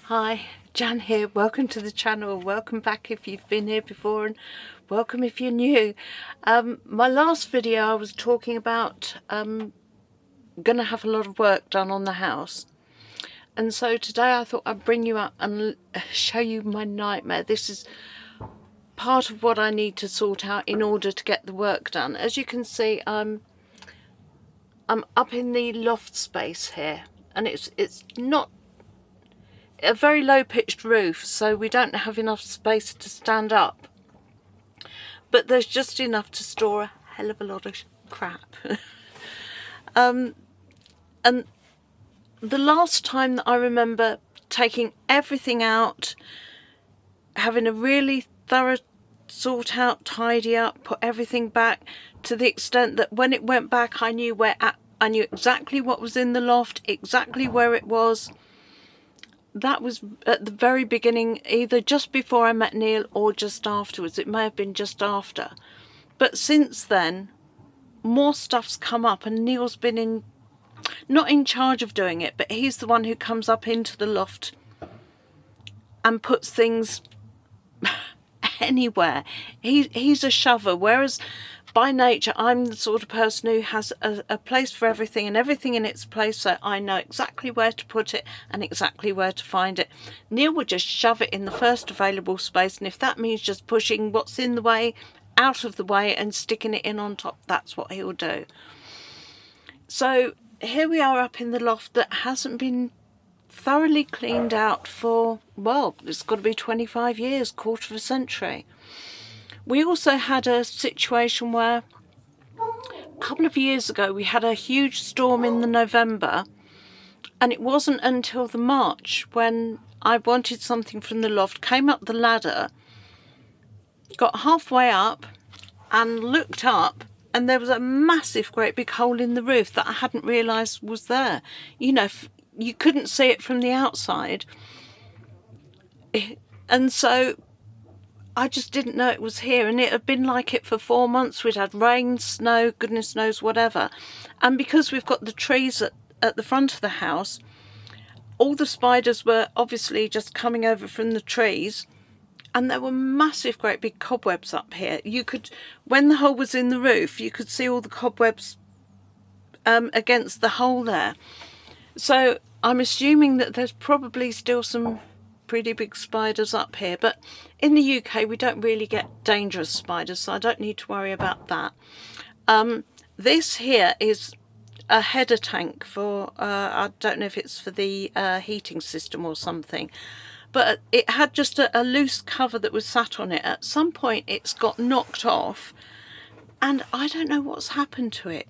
Hi, Jan here. Welcome to the channel. Welcome back if you've been here before, and welcome if you're new. My last video I was talking about gonna have a lot of work done on the house, and so today I thought I'd bring you up and show you my nightmare. This is part of what I need to sort out in order to get the work done. As you can see, I'm up in the loft space here, and it's not a very low pitched roof, so we don't have enough space to stand up, but there's just enough to store a hell of a lot of crap. And the last time that I remember taking everything out, having a really thorough sort out, tidy up, put everything back to the extent that when it went back I knew exactly what was in the loft, exactly where it was. That was at the very beginning, either just before I met Neil or just afterwards. It may have been just after. But since then, more stuff's come up, and Neil's been not in charge of doing it, but he's the one who comes up into the loft and puts things anywhere. He's a shover, whereas by nature I'm the sort of person who has a place for everything and everything in its place, so I know exactly where to put it and exactly where to find it. Neil would just shove it in the first available space, and if that means just pushing what's in the way out of the way and sticking it in on top, that's what he'll do. So here we are up in the loft that hasn't been thoroughly cleaned out for, well, it's got to be 25 years, quarter of a century. We also had a situation where a couple of years ago we had a huge storm in the November, and it wasn't until the March when I wanted something from the loft, came up the ladder, got halfway up and looked up, and there was a massive great big hole in the roof that I hadn't realised was there. You know, you couldn't see it from the outside, and so I just didn't know it was here, and it had been like it for 4 months. We'd had rain, snow, goodness knows whatever, and because we've got the trees at the front of the house, all the spiders were obviously just coming over from the trees, and there were massive great big cobwebs up here. You could, when the hole was in the roof, you could see all the cobwebs against the hole there. So I'm assuming that there's probably still some pretty big spiders up here, but in the UK we don't really get dangerous spiders, so I don't need to worry about that. This here is a header tank for, I don't know if it's for the heating system or something, but it had just a loose cover that was sat on it. At some point it's got knocked off, and I don't know what's happened to it.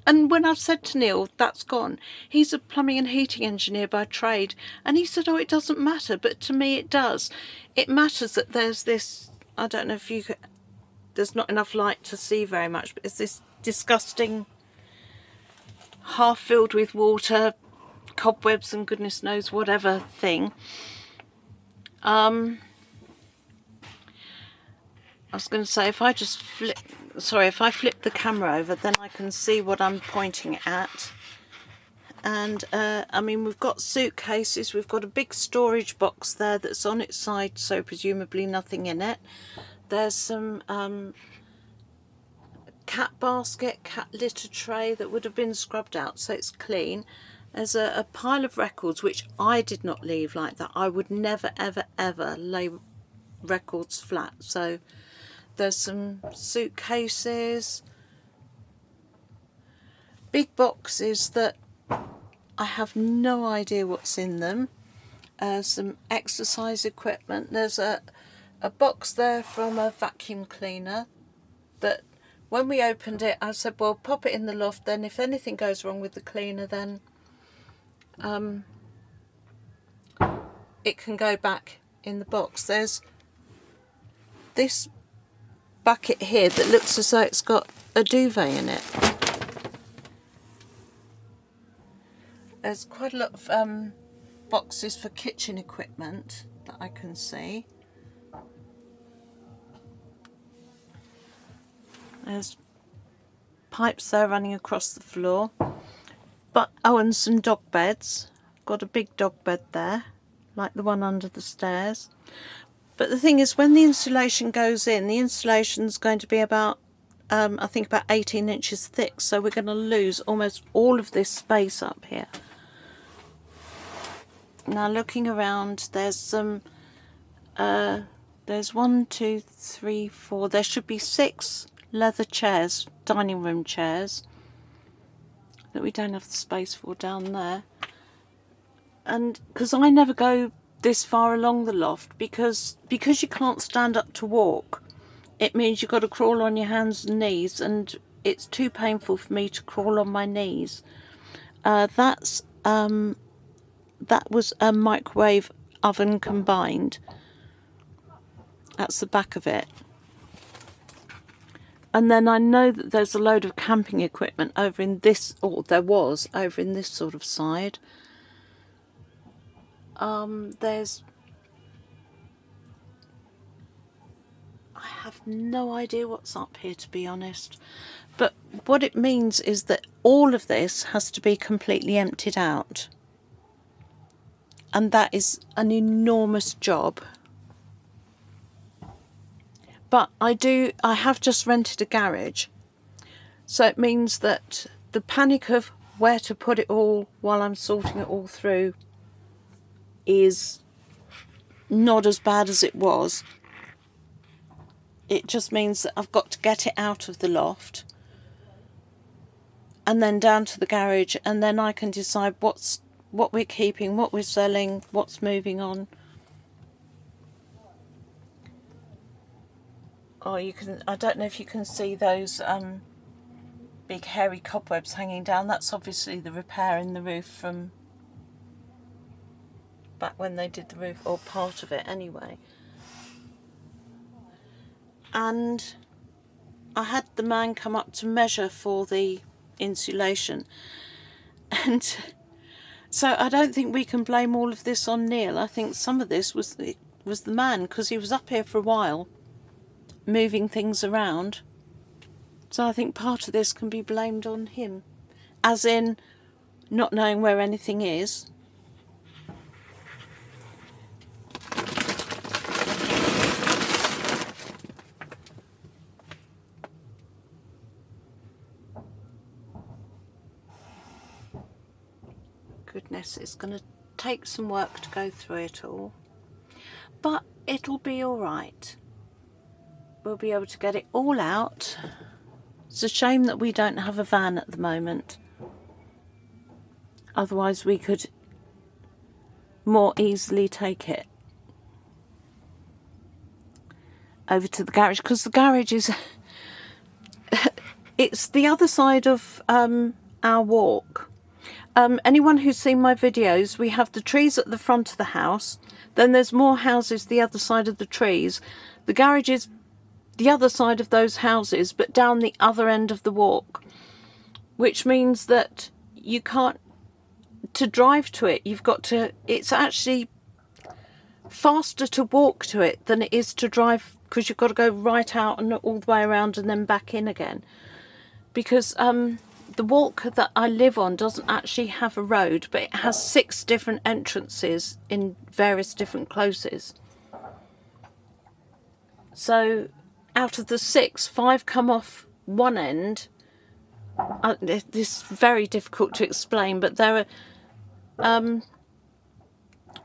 And when I've said to Neil, that's gone, he's a plumbing and heating engineer by trade, and he said, oh, it doesn't matter, but to me it does. It matters that there's this, I don't know if you could, there's not enough light to see very much, but it's this disgusting, half filled with water, cobwebs and goodness knows whatever thing. I was going to say, if I just flip, if I flip the camera over, then I can see what I'm pointing at. And I mean, we've got suitcases, we've got a big storage box there that's on its side, so presumably nothing in it. There's some cat basket, cat litter tray that would have been scrubbed out, so it's clean. There's a pile of records, which I did not leave like that. I would never, ever, ever lay records flat. So there's some suitcases, big boxes that I have no idea what's in them, some exercise equipment. There's a box there from a vacuum cleaner that when we opened it, I said, well, pop it in the loft, then if anything goes wrong with the cleaner, then it can go back in the box. There's this bucket here that looks as though it's got a duvet in it. There's quite a lot of boxes for kitchen equipment that I can see. There's pipes there running across the floor. But oh, and some dog beds. Got a big dog bed there. like the one under the stairs. But the thing is, when the insulation goes in, the insulation's going to be about, I think about 18 inches thick, so we're going to lose almost all of this space up here. Now looking around, there's some, there's 1, 2, 3, 4, there should be 6 leather chairs, dining room chairs, that we don't have the space for down there. And because I never go this far along the loft, because you can't stand up to walk, it means you've got to crawl on your hands and knees, and it's too painful for me to crawl on my knees. That was a microwave oven combined. That's the back of it. And then I know that there's a load of camping equipment over in this, or there was over in this sort of side. There's, I have no idea what's up here, to be honest. But what it means is that all of this has to be completely emptied out. And that is an enormous job. But I have just rented a garage. So it means that the panic of where to put it all while I'm sorting it all through is not as bad as it was. It just means that I've got to get it out of the loft and then down to the garage, and then I can decide what we're keeping, what we're selling, what's moving on. Oh, you can, I don't know if you can see those big hairy cobwebs hanging down. That's obviously the repair in the roof from back when they did the roof, or part of it anyway. And I had the man come up to measure for the insulation, and so I don't think we can blame all of this on Neil. I think some of this was the man, because he was up here for a while moving things around. So I think part of this can be blamed on him, as in not knowing where anything is. Goodness, it's going to take some work to go through it all, but it'll be all right. We'll be able to get it all out. It's a shame that we don't have a van at the moment. Otherwise we could more easily take it over to the garage, because the garage is it's the other side of our walk. Anyone who's seen my videos, we have the trees at the front of the house, then there's more houses the other side of the trees. The garage is the other side of those houses, but down the other end of the walk, which means that you can't, to drive to it, you've got to, it's actually faster to walk to it than it is to drive, because you've got to go right out and all the way around and then back in again, because the walk that I live on doesn't actually have a road, but it has 6 different entrances in various different closes. So out of the 6, 5 come off one end. This is very difficult to explain, but there are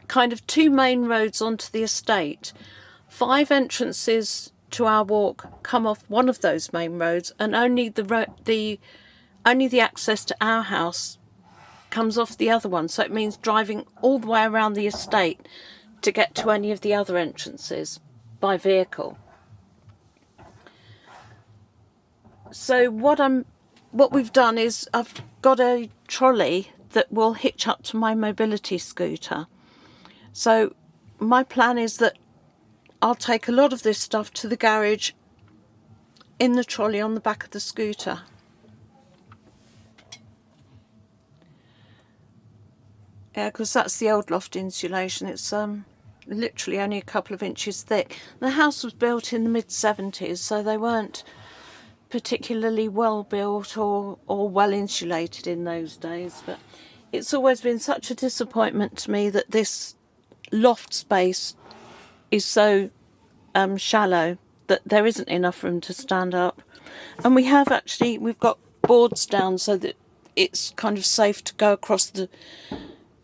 kind of 2 main roads onto the estate. 5 entrances to our walk come off one of those main roads, and only the access to our house comes off the other one. So it means driving all the way around the estate to get to any of the other entrances by vehicle. So what we've done is I've got a trolley that will hitch up to my mobility scooter. So my plan is that I'll take a lot of this stuff to the garage in the trolley on the back of the scooter. Yeah, because that's the old loft insulation. It's literally only a couple of inches thick. The house was built in the mid-70s, so they weren't particularly well built or well insulated in those days. But it's always been such a disappointment to me that this loft space is so shallow that there isn't enough room to stand up. And we've got boards down so that it's kind of safe to go across the...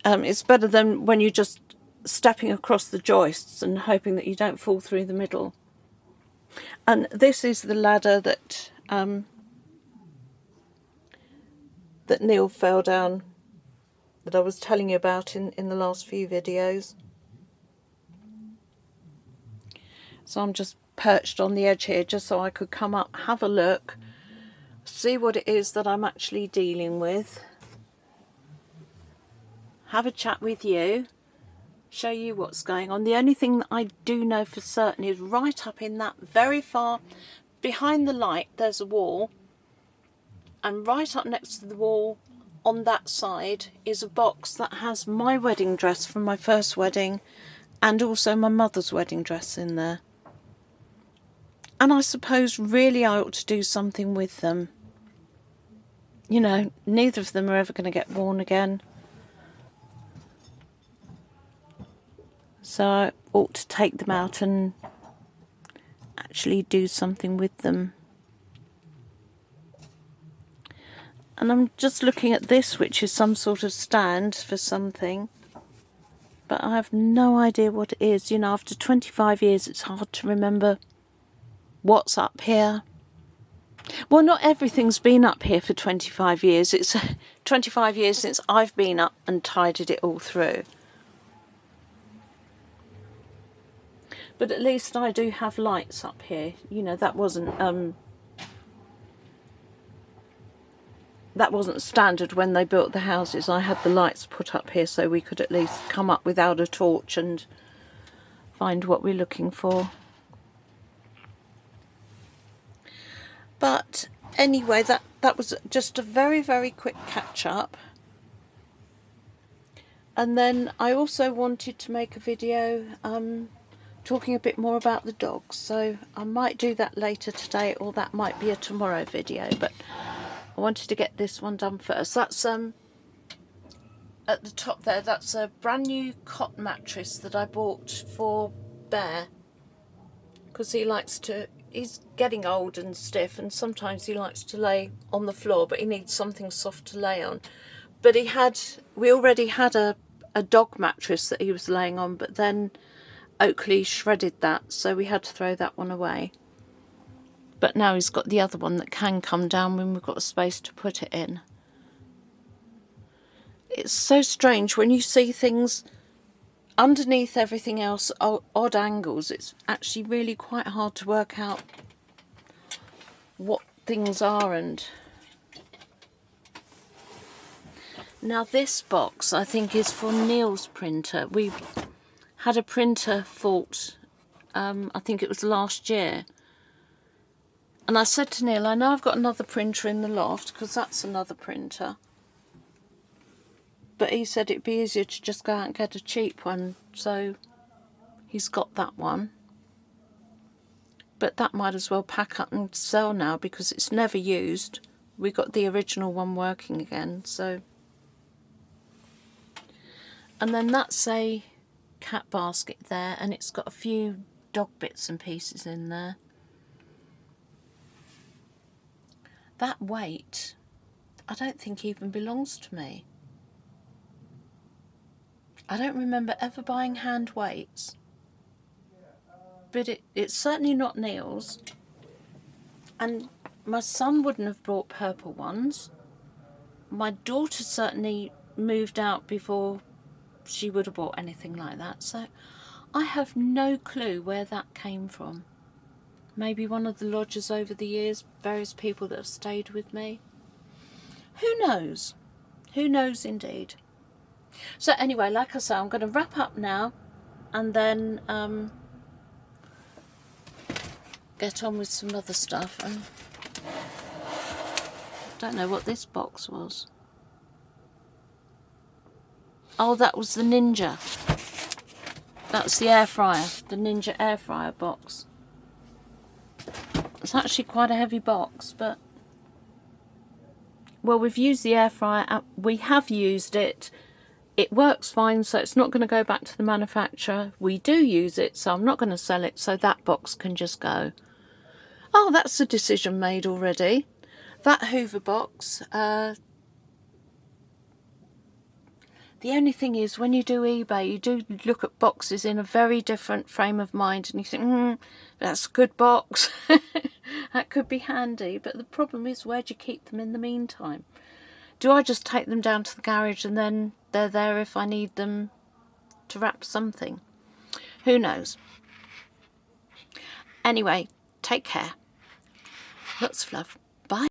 it's better than when you're just stepping across the joists and hoping that you don't fall through the middle. And this is the ladder that that Neil fell down, that I was telling you about in the last few videos. So I'm just perched on the edge here just so I could come up, have a look, see what it is that I'm actually dealing with, have a chat with you, show you what's going on. The only thing that I do know for certain is right up in that very far behind the light there's a wall, and right up next to the wall on that side is a box that has my wedding dress from my first wedding and also my mother's wedding dress in there. And I suppose really I ought to do something with them. You know, neither of them are ever going to get worn again. So I ought to take them out and actually do something with them. And I'm just looking at this, which is some sort of stand for something. But I have no idea what it is. You know, after 25 years, it's hard to remember what's up here. Well, not everything's been up here for 25 years. It's 25 years since I've been up and tidied it all through. But at least I do have lights up here. You know, that wasn't standard when they built the houses. I had the lights put up here so we could at least come up without a torch and find what we're looking for. But anyway, that was just a very, very quick catch up. And then I also wanted to make a video talking a bit more about the dogs. So I might do that later today, or that might be a tomorrow video. But I wanted to get this one done first. That's at the top there, that's a brand new cot mattress that I bought for Bear, because he's getting old and stiff, and sometimes he likes to lay on the floor, but he needs something soft to lay on. But we already had a dog mattress that he was laying on, but then Oakley shredded that, so we had to throw that one away. But now he's got the other one that can come down when we've got a space to put it in. It's so strange when you see things underneath everything else, odd angles. It's actually really quite hard to work out what things are. And now this box I think is for Neil's printer. We had a printer fault, I think it was last year. And I said to Neil, I know I've got another printer in the loft, because that's another printer. But he said it'd be easier to just go out and get a cheap one. So he's got that one. But that might as well pack up and sell now, because it's never used. We got the original one working again, so. And then that's a cat basket there, and it's got a few dog bits and pieces in there. That weight, I don't think even belongs to me. I don't remember ever buying hand weights. But it's certainly not Neil's. And my son wouldn't have bought purple ones. My daughter certainly moved out before she would have bought anything like that. So I have no clue where that came from. Maybe one of the lodgers over the years, various people that have stayed with me. Who knows? Who knows indeed? So anyway, like I say, I'm going to wrap up now and then get on with some other stuff. And don't know what this box was. Oh, that was the Ninja. That's the air fryer, the Ninja air fryer box. It's actually quite a heavy box, but well, we've used the air fryer. We have used it It works fine, so it's not going to go back to the manufacturer. We do use it, so I'm not going to sell it, so that box can just go. Oh, that's a decision made already. That Hoover box, the only thing is, when you do eBay, you do look at boxes in a very different frame of mind, and you think, that's a good box. That could be handy, but the problem is, where do you keep them in the meantime? Do I just take them down to the garage and then they're there if I need them to wrap something? Who knows? Anyway, take care. Lots of love.